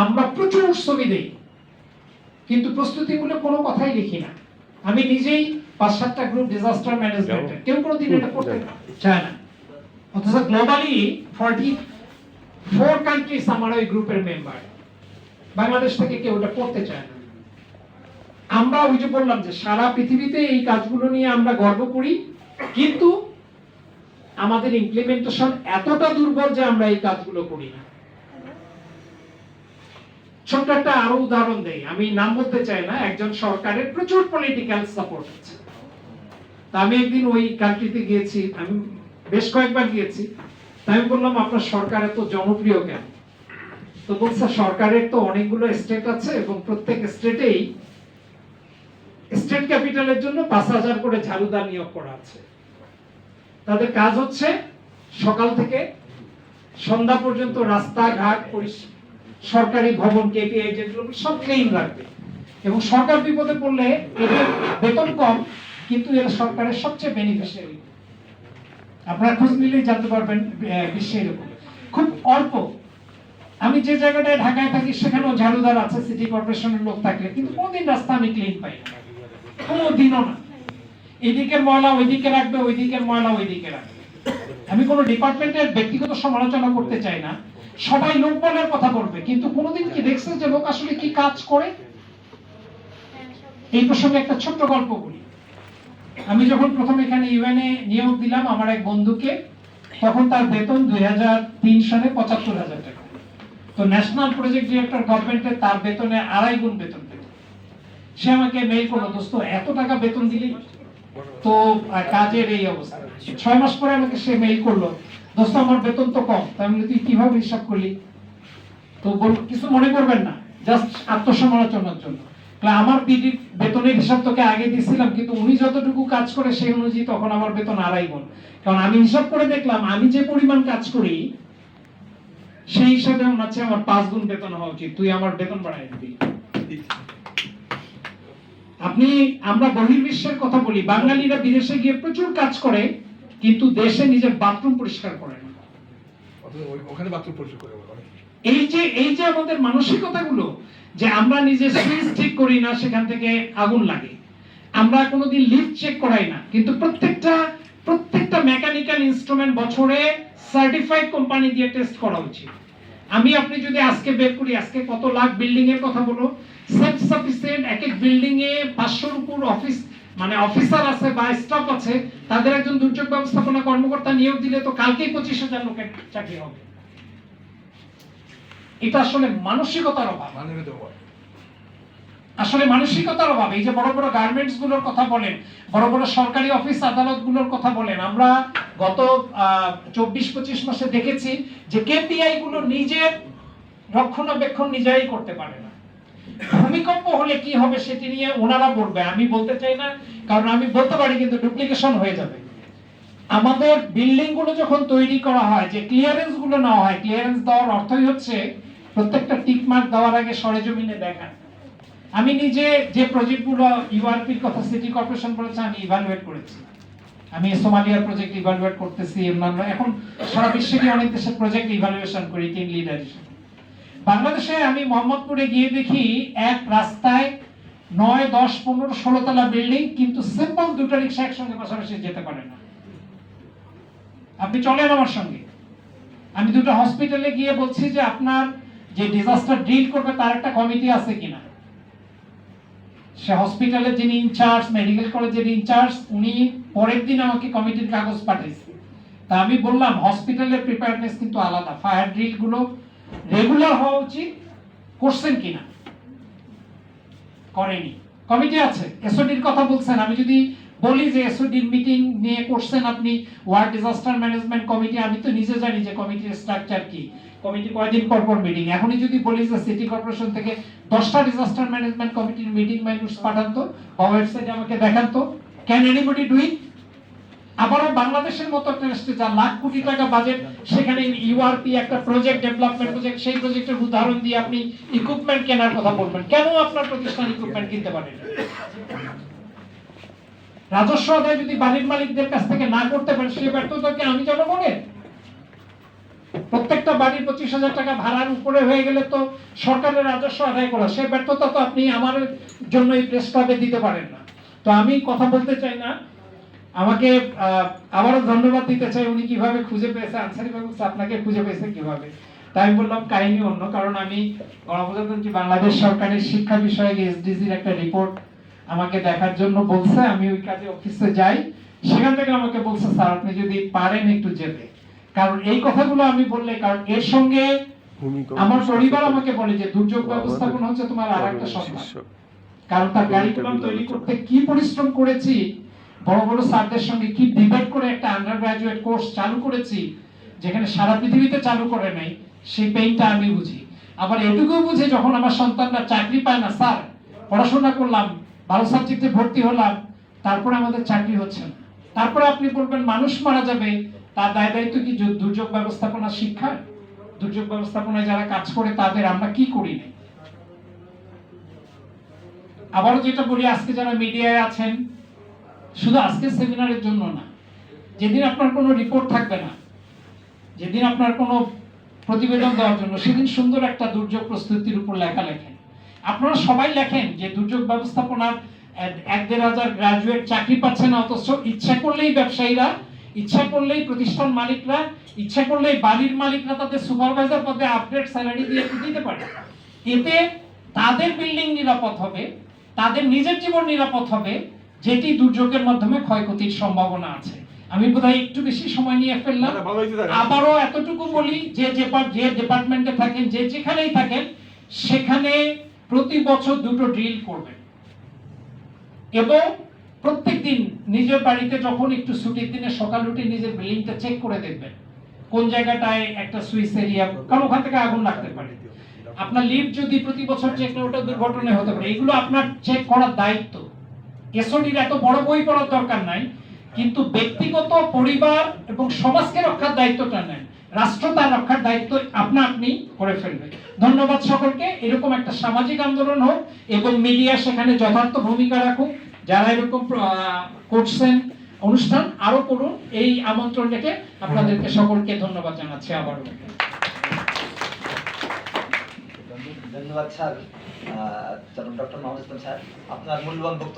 আমরা প্রচুর ছবি দেই কিন্তু প্রস্তুতিমূলক কোনো কথাই লিখি না। আমি নিজেই 5-7টা গ্রুপ ডিজাস্টার ম্যানেজমেন্ট, কেউ কোনোদিন এটা করতে চায় না, অথচ গ্লোবালি 44 কান্ট্রিজ আমার ওই গ্রুপের মেম্বার, বাংলাদেশ থেকে কেউ এটা করতে চায় না। আমরা ওই যে বললাম যে সারা পৃথিবীতে এই কাজগুলো নিয়ে আমরা গর্ব করি, কিন্তু আমাদের ইমপ্লিমেন্টেশন এতটা দুর্বল যে আমরা এই কাজগুলো করি না। ছোট্ট একটা আরো উদাহরণ দেই, আমি নাম বলতে চাই না, একজন সরকারের প্রচুর পলিটিক্যাল সাপোর্ট আছে। তা আমি একদিন ওই কান্ট্রিতে গিয়েছি, আমি বেশ কয়েকবার গিয়েছি। তা আমি বললাম আপনার সরকার এত জনপ্রিয় কেন? তো বলছে সরকারের তো অনেকগুলো স্টেট আছে এবং প্রত্যেক স্টেটেই স্টেট ক্যাপিটালের জন্য 5,000 করে ঝাড়ুদার নিয়োগ করা আছে। তাদের কাজ হচ্ছে সকাল থেকে সন্ধ্যা পর্যন্ত রাস্তাঘাট, সরকারি ভবন, কেপিআই যেগুলো সব ক্লিন রাখবে, এবং সরকার বিপদে পড়লে এদের বেতন কম কিন্তু এরা সরকারের সবচেয়ে বেনিফিশিয়ারি। আপনারা খোঁজ নিলেই জানতে পারবেন বিশ্বে এরকম খুব অল্প। আমি যে জায়গাটায় ঢাকায় থাকি সেখানেও ঝাড়ুদার আছে, সিটি কর্পোরেশনের লোক থাকলে, কিন্তু কোনদিন রাস্তা আমি ক্লিন পাই না, কোনদিনও না। এদিকের ময়লা ওইদিকে রাখবে, ওইদিকের ময়লা ওইদিকে রাখবে। আমি কোনো ডিপার্টমেন্টের ব্যক্তিগত সমালোচনা করতে চাই না, সবাই লোক বলার কথা বলবে, কিন্তু কোনোদিন কি দেখছে যে লোক আসলে কি কাজ করে? এই প্রসঙ্গে একটা ছোট্ট গল্প বলি। আমি যখন প্রথম এখানে ইউএনএ নিয়োগ দিলাম আমার এক বন্ধুকে, তখন তার বেতন 2003 সালে 75,000 টাকা। তো ন্যাশনাল প্রজেক্ট ডিরেক্টর গভর্নমেন্টের তার বেতনে 2.5 গুণ বেতন পেত। সে আমাকে মেইল করলো, দোস্ত এত টাকা বেতন দিলি তো কাজের এই অবস্থা। 6 মাস পরে আমাকে সে মেইল করলো, দোস্ত আমার বেতন তো কম। তাই আমি তুই কিভাবে হিসাব করলি? তো কিছু মনে করবেন না, জাস্ট আত্মসমালোচনার জন্য। আমার বেতনের হিসাব তোকে আগে দিয়েছিলাম, কিন্তু উনি যতটুকু কাজ করে সেই অনুযায়ী তখন আমার বেতন 2.5 গুণ। কারণ আমি হিসাব করে দেখলাম আমি যে পরিমাণ কাজ করি সেই হিসাবে হচ্ছে আমার 5 গুণ বেতন হওয়া উচিত, তুই আমার বেতন বাড়াই দিবি। আমরা বহির্বিশ্বের কথা বলি, বাঙালিরা বিদেশে গিয়ে প্রচুর কাজ করে কিন্তু দেশে নিজের বাথরুম পরিষ্কার করে না। ওখানে বাথরুম পরিষ্কার করে এই যে আমাদের মানসিকতাগুলো, যে আমরা নিজে সুইচ ঠিক করি না, সেখান থেকে আগুন লাগে। আমরা কোনোদিন লিফট চেক করাই না, কিন্তু প্রত্যেকটা মেকানিক্যাল ইনস্ট্রুমেন্ট বছরে সার্টিফাইড কোম্পানি দিয়ে টেস্ট করা উচিত। আপনি যদি আজকে বের করি, আজকে কত লাখ বিল্ডিং এর কথা বলো, সেলফ সাফিসিয়েন্ট এক এক বিল্ডিং এ 500-র উপর অফিসার আছে বা স্টাফ আছে, তাদের একজন দুর্যোগ ব্যবস্থাপনা কর্মকর্তা নিয়োগ দিলে তো কালকেই 25,000 লোকের চাকরি হবে। এটা আসলে মানসিকতার অভাব, এই যে বড় বড় গার্মেন্টস গুলোর কথা বলেন, বড় বড় সরকারি অফিস আদালত গুলোর কথা বলেন, আমরা গত 24-25 মাসে দেখেছি যে কেপিআই গুলো নিজের রক্ষণাবেক্ষণ নিজেরাই করতে পারে না। ভূমিকম্প হলে কি হবে সেটি নিয়ে ওনারা বলবে, আমি বলতে চাই না, কারণ আমি বলতে পারি কিন্তু ডুপ্লিকেশন হয়ে যাবে। আমাদের বিল্ডিং গুলো যখন তৈরি করা হয়, যে ক্লিয়ারেন্স গুলো নেওয়া হয়, ক্লিয়ারেন্স দেওয়ার অর্থই হচ্ছে প্রত্যেকটা টিক মার্ক দেওয়ার আগে সরেজমিনে দেখা। আমি নিজে যে প্রজেক্টগুলো ইউআরপির কথা সিটি কর্পোরেশন বলেছে আমি ইভালুয়েট করেছি। আমি সোমালিয়ার প্রজেক্ট ইভালুয়েট করতেছি, অন্যান্য এখন সারা বিশ্বেরই অনেক দেশের প্রজেক্ট ইভালুয়েশন করি টিম লিডার হিসেবে। বাংলাদেশে আমি মোহাম্মদপুরে গিয়ে দেখি এক রাস্তায় 9, 10, 15, 16 তলা বিল্ডিং, কিন্তু সিম্পল দুটো রিক্সা একসঙ্গে পাশাপাশি যেতে পারে না। আপনি চলেন আমার সঙ্গে, আমি দুটো হসপিটালে গিয়ে বলছি যে আপনার যে ডিজাস্টার ডিল করবে তার একটা কমিটি আছে কিনা। সে হসপিটালের যিনি ইনচার্জ, মেডিকেল কলেজের ইনচার্জ, উনি পরের দিন আমাকে কমিটির কাগজ পাঠিয়েছে। তা আমি বললাম হসপিটালের প্রিপেয়ারনেস কিন্তু আলাদা, ফায়ার ড্রিল গুলো রেগুলার হওয়া উচিত, করছেন কিনা? করেনি। কমিটি আছে, এসওডির কথা বলছেন, আমি যদি বলি যে এসওডির মিটিং নিয়ে করছেন আপনি, ওয়ার্ড ডিজাস্টার ম্যানেজমেন্ট কমিটি, আমি তো নিজে জানি যে কমিটির স্ট্রাকচার কি, কমিটি কয়দিন পর পর মিটিং। এখনই যদি বলি যে সিটি কর্পোরেশন থেকে 10টা ডিজাস্টার ম্যানেজমেন্ট কমিটির মিটিং মাইনুটস পাঠান তো, বা ওয়েবসাইটে আমাকে দেখান তো, ক্যান এনিবডি ডু ইট? আবারও বাংলাদেশের মতো একটা রাষ্ট্রে যা লাখ কোটি টাকা বাজেট, সেখানে ইউআরপি একটা প্রজেক্ট, ডেভেলপমেন্ট প্রজেক্ট, সেই প্রজেক্টের উদাহরণ দিয়ে আপনি ইকুইপমেন্ট কেনার কথা বলবেন। কেন আপনার প্রতিষ্ঠান ইকুইপমেন্ট কিনতে পারে না? রাজস্ব আদায় যদি বাড়ির মালিকদের কাছ থেকে না করতে পারে, সেই ব্যর্থতাকে আমি জনগণের। প্রত্যেকটা বাড়ি 25,000 টাকা ভাড়ার উপরে হয়ে গেলে তো সরকারের রাজস্ব আদায় করা, সে ব্যর্থতা তো আপনি আমার জন্য এই প্রেস ক্লাবে দিতে পারেন না। তো আমি কথা বলতে চাই না, আমাকে আবারও ধন্যবাদ দিতে চাই, উনি কিভাবে খুঁজে পেয়েছে, আনসারি বাবু আপনাকে খুঁজে পেয়েছে কিভাবে। তাই আমি বললাম কাহিনী অন্য, কারণ আমি গণপ্রজাতন্ত্রী বাংলাদেশ সরকারের শিক্ষা বিষয়ক এসডিজির একটা রিপোর্ট আমাকে দেখার জন্য বলছে, আমি ওই কাজে অফিসে যাই, সেখান থেকে আমাকে বলছে স্যার আপনি যদি পারেন একটু যেতে, কারণ এই কথাগুলো আমি বললে, কারণ এর সঙ্গে আমার পরিবার আমাকে বলে যে দুর্যোগ ব্যবস্থাপনা হচ্ছে তোমার আরেকটা সন্তান, কারণ তার কারিকুলাম তৈরি করতে কি পরিশ্রম করেছি, বড় বড় স্যারদের সঙ্গে কি ডিবেট করে একটা আন্ডার গ্রাজুয়েট কোর্স চালু করেছি যেখানে সারা পৃথিবীতে চালু করে নাই, সেই পেইনটা আমি বুঝি। আবার এটুকু বুঝি যখন আমার সন্তানরা চাকরি পায় না, স্যার পড়াশোনা করলাম, ভালো সাবজেক্টে ভর্তি হলাম, তারপরে আমাদের চাকরি হচ্ছে না, তারপরে আপনি বলবেন মানুষ মারা যাবে, তার দায় দায়িত্ব কি দুর্যোগ ব্যবস্থাপনা শিক্ষা? দুর্যোগ ব্যবস্থাপনায় যারা কাজ করে তাদের আমরা কি করি না? আবারও যেটা বলি, আজকে যারা মিডিয়ায় আছেন, শুধু আজকের সেমিনারের জন্য না, যেদিন আপনার কোনো রিপোর্ট থাকবে না, যেদিন আপনার কোনো প্রতিবেদন দেওয়ার জন্য, সেদিন সুন্দর একটা দুর্যোগ প্রস্তুতির উপর লেখা লেখেন। আপনারা সবাই লেখেন যে দুর্যোগ ব্যবস্থাপনার 1-1,500 গ্রাজুয়েট চাকরি পাচ্ছে না, অথচ ইচ্ছা করলেই ব্যবসায়ীরা, ইচ্ছা করলেই প্রতিষ্ঠান মালিকরা, ইচ্ছা করলেই বাড়ির মালিকরা তাদের সুপারভাইজার পদে আপডেট স্যালারি দিয়ে দিতে পারে। এতে তাদের বিল্ডিং নিরাপদ হবে, তাদের নিজের জীবন নিরাপদ হবে, যেটি দুর্যোগের মাধ্যমে ক্ষয়ক্ষতির সম্ভাবনা আছে। আমি বোধহয় একটু বেশি সময় নিয়ে ফেললাম। আবারও এতটুকু বলি যে ডিপার্টমেন্টে থাকেন, যে যেখানেই থাকেন, সেখানে প্রতি বছর 2টো ড্রিল করবেন এবং প্রত্যেকদিন নিজের বাড়িতে যখন একটু ছুটির দিনে সকাল উঠে নিজের বিল্ডিংটা চেক করে দেখবেন কোন জায়গাটায় একটা সুইচ এরিয়া, কারণ ওখান থেকে আগুন লাগতে পারে। আপনার লিফট যদি প্রতি বছর চেক না, ওটা দুর্ঘটনা হতে পারে। এগুলো আপনার চেক করার দায়িত্ব। এসওডির এত বড় বই পড়ার দরকার নাই, কিন্তু ব্যক্তিগত, পরিবার এবং সমাজকে রক্ষার দায়িত্বটা নেন, রাষ্ট্র তার রক্ষার দায়িত্ব আপনি করে ফেলবে। ধন্যবাদ সকলকে। এরকম একটা সামাজিক আন্দোলন হোক এবং মিডিয়া সেখানে যথার্থ ভূমিকা রাখুক। যারা এরকম করছেন অনুষ্ঠান আরো করুন, এই আমন্ত্রণ রেখে আপনাদেরকে সকলকে ধন্যবাদ জানাচ্ছি আবারও। ধন্যবাদ স্যার, ডক্টর মাহমুদ ইসলাম স্যার, আপনার মূল্যবান বক্তব্য